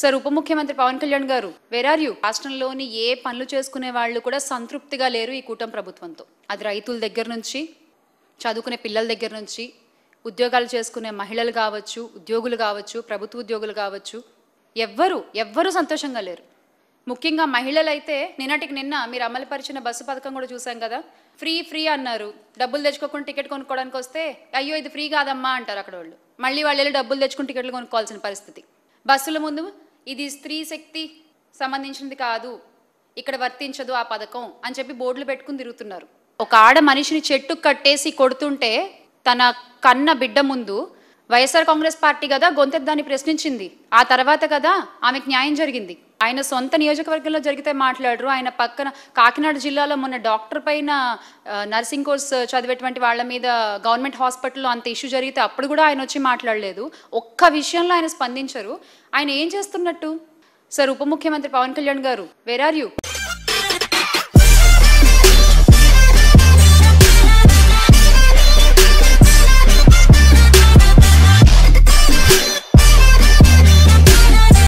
Sir ఉప ముఖ్యమంత్రి పవన్ కళ్యాణ్ గారు, వేర్ ఆర్ యూ? రాష్ట్రంలోని ఏ పనులు చేసుకునే వాళ్ళు కూడా సంతృప్తిగా లేరు ఈ కూటమి ప్రభుత్వంతో. అది రైతుల దగ్గర నుంచి, చదువుకునే పిల్లల దగ్గర నుంచి, ఉద్యోగాలు చేసుకునే మహిళలు కావచ్చు, ఉద్యోగులు కావచ్చు, ప్రభుత్వ ఉద్యోగులు కావచ్చు, ఎవ్వరూ సంతోషంగా లేరు. ముఖ్యంగా మహిళలైతే నిన్నటికి నిన్న మీరు అమలుపరిచిన బస్సు పథకం కూడా చూసాం కదా. ఫ్రీ అన్నారు. డబ్బులు తెచ్చుకోకుండా టికెట్ కొనుక్కోవడానికి వస్తే అయ్యో ఇది ఫ్రీ కాదమ్మా అంటారు అక్కడ వాళ్ళు. మళ్ళీ వాళ్ళు వెళ్ళి డబ్బులు తెచ్చుకుని టికెట్లు కొనుక్కోవాల్సిన పరిస్థితి. బస్సుల ముందు ఇది స్త్రీ శక్తి సంబంధించినది కాదు, ఇక్కడ వర్తించదు ఆ పథకం అని చెప్పి బోర్డులు పెట్టుకుని తిరుగుతున్నారు. ఒక ఆడ మనిషిని చెట్టు కట్టేసి కొడుతుంటే తన కన్న బిడ్డ ముందు వైఎస్ఆర్ కాంగ్రెస్ పార్టీ కదా గొంతెద్దాన్ని ప్రశ్నించింది. ఆ తర్వాత కదా ఆమెకు న్యాయం జరిగింది. ఆయన సొంత నియోజకవర్గంలో జరిగితే మాట్లాడరు. ఆయన పక్కన కాకినాడ జిల్లాలో మొన్న డాక్టర్ పైన నర్సింగ్ కోర్స్ చదివేటువంటి వాళ్ళ మీద గవర్నమెంట్ హాస్పిటల్లో అంత ఇష్యూ జరిగితే అప్పుడు కూడా ఆయన వచ్చి మాట్లాడలేదు. ఒక్క విషయంలో ఆయన స్పందించరు. ఆయన ఏం చేస్తున్నట్టు? సార్ ఉప ముఖ్యమంత్రి పవన్ కళ్యాణ్ గారు, వేర్ ఆర్ యూ?